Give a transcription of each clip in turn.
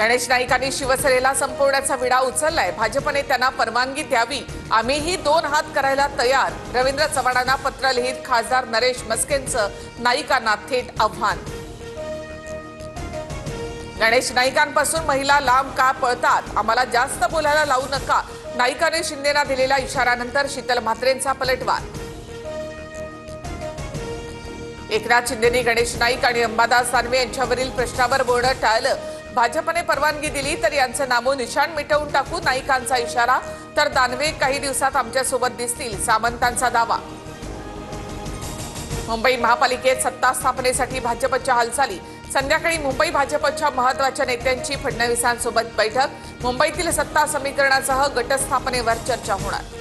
गणेश नाईकांनी शिवसेनेला संपवण्याचा विडा उचललाय। भाजपने त्यांना परवानगी द्यावी, आम्हीही दोन हात करायला तयार। रवींद्र चव्हाणांना पत्र लिहित खासदार नरेश मस्केंचं नाईकांना थेट आव्हान। गणेश नाईकांपासून महिला लांब का पळतात, आम्हाला जास्त बोलायला लावू नका। नाईकाने शिंदेना दिलेल्या इशाऱ्यानंतर शीतल म्हात्रेंचा पलटवार। एकनाथ शिंदेनी गणेश नाईक आणि अंबादास दानवे यांच्यावरील प्रश्नावर बोलणं टाळलं। भाजपने परवानगी दिली तर यांचं नामो निशाण मिटवून टाकू, नाईकांचा इशारा। तर दानवे काही दिवसात आमच्यासोबत दिसतील, सामंतांचा दावा। मुंबई महापालिकेत सत्ता स्थापनेसाठी भाजपच्या हालचाली। संध्याकाळी मुंबई भाजपच्या महत्त्वाच्या नेत्यांची फडणवीसांसोबत बैठक। मुंबईतील सत्ता समीकरणासह गटस्थापनेवर चर्चा होणार।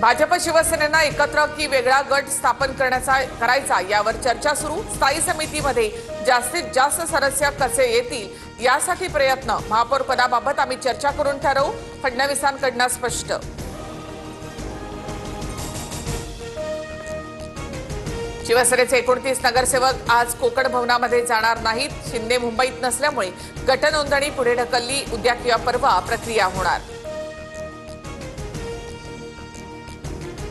भाजप शिवसेनेनं एकत्र की वेगळा गट स्थापन करायचा यावर चर्चा सुरू। स्थायी समितीमध्ये जास्तीत जास्त सदस्य कसे येतील यासाठी प्रयत्न। महापौर पदाबाबत आम्ही चर्चा करून ठरवू, फडणवीसांकडून स्पष्ट। शिवसेनेचे 29 नगरसेवक आज कोकण भवनामध्ये जाणार नाहीत। शिंदे मुंबईत नसल्यामुळे गटनोंदणी पुढे ढकलली। उद्या किंवा परवा प्रक्रिया होणार।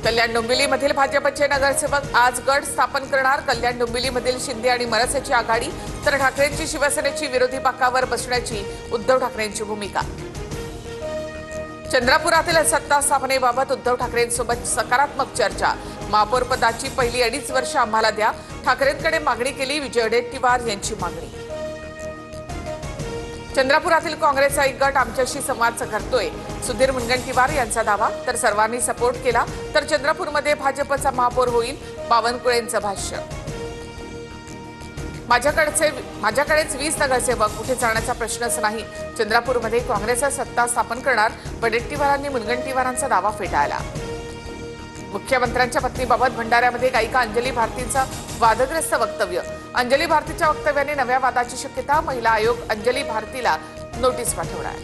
कल्याण डोंबिवलीमधील भाजपचे नगरसेवक आज गट स्थापन करणार। कल्याण डोंबिवलीमधील शिंदे आणि मनसेची आघाडी, तर ठाकरेंची शिवसेनेची विरोधी बाकावर बसण्याची उद्धव ठाकरेंची भूमिका। चंद्रपुरातील सत्ता स्थापनेबाबत उद्धव ठाकरेंसोबत सकारात्मक चर्चा। महापौर पदाची पहिली 2.5 वर्ष आम्हाला द्या, ठाकरेंकडे मागणी केली। विजय वडेट्टीवार यांची मागणी। चंद्रपुरातील काँग्रेसचा एक गट आमच्याशी संवाद करतोय, सुधीर मुनगंटीवार यांचा दावा। तर सर्वांनी सपोर्ट केला तर चंद्रपूरमध्ये भाजपचा महापौर होईल, बावनकुळेंचं भाष्य। माझ्याकडेच 20 नगरसेवक, कुठे जाण्याचा प्रश्नच नाही। चंद्रपूरमध्ये काँग्रेसचा सत्ता स्थापन करणार, वडेट्टीवारांनी मुनगंटीवारांचा दावा फेटाळला। मुख्यमंत्र्यांच्या पत्नीबाबत भंडाऱ्यामध्ये गायिका अंजली भारतींचं वादग्रस्त वक्तव्य। अंजली भारतीच्या वक्तव्याने नव्या वादाची शक्यता। महिला आयोग अंजली भारतीला नोटीस पाठवणार।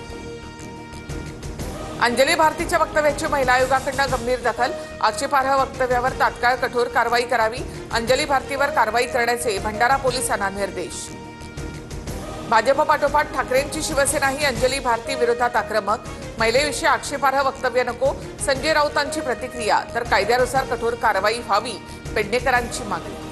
अंजली भारतीच्या वक्तव्याची महिला आयोगाकडून गंभीर दखल। आक्षेपार्ह वक्तव्यावर तात्काळ कठोर कारवाई करावी। अंजली भारतीवर कारवाई करण्याचे भंडारा पोलिसांना निर्देश। भाजप पाठोपाठ ठाकरेंची शिवसेनाही अंजली भारती विरोधात आक्रमक। महिलेविषयी आक्षेपार्ह वक्तव्य नको, संजय राऊतांची प्रतिक्रिया। तर कायद्यानुसार कठोर कारवाई व्हावी, पेडणेकरांची मागणी।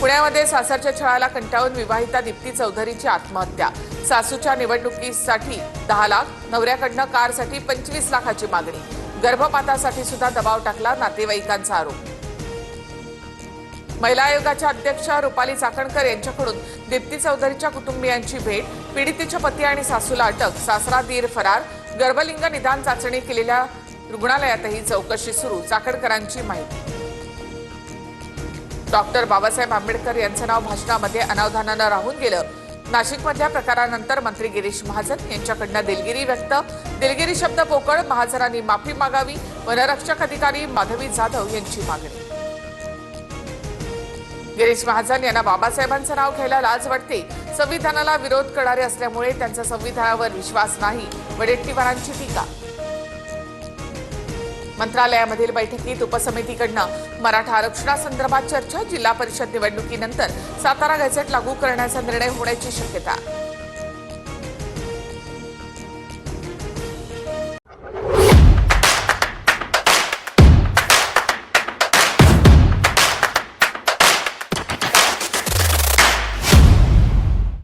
पुण्यामध्ये सासरच्या छळाला कंटाळून विवाहिता दीप्ती चौधरीची आत्महत्या। सासूच्या निवडणुकीसाठी 10 लाख, नवऱ्याकडनं कारसाठी 25 लाखाची मागणी। गर्भपातासाठी सुद्धा दबाव टाकला, नातेवाईकांचा आरोप। महिला आयोगाच्या अध्यक्षा रुपाली चाकणकर यांच्याकडून दीप्ती चौधरीच्या कुटुंबियांची भेट। पीडितेच्या पती आणि सासूला अटक, सासरा दीर फरार। गर्भलिंग निदान चाचणी केलेल्या रुग्णालयातही चौकशी सुरू, चाकणकरांची माहिती। डॉक्टर बाबासाहेब आंबेडकर यांचं नाव भाषणामध्ये अनावधानानं राहून गेलं। नाशिकमधल्या प्रकारानंतर मंत्री गिरीश महाजन यांच्याकडनं दिलगिरी व्यक्त। दिलगिरी शब्द पोकळ, महाजनांनी माफी मागावी। वनरक्षक अधिकारी माधवी जाधव यांची मागणी। गिरीश महाजन यांना बाबासाहेबांचं नाव घ्यायला लाज वाटते। संविधानाला विरोध करणारे असल्यामुळे त्यांचा संविधानावर विश्वास नाही, वडेट्टीवारांची टीका। मंत्रालयामधील बैठकीत उपसमितीकडनं मराठा आरक्षणासंदर्भात चर्चा। जिल्हा परिषद निवडणुकीनंतर सातारा गॅझेट लागू करण्याचा निर्णय होण्याची शक्यता।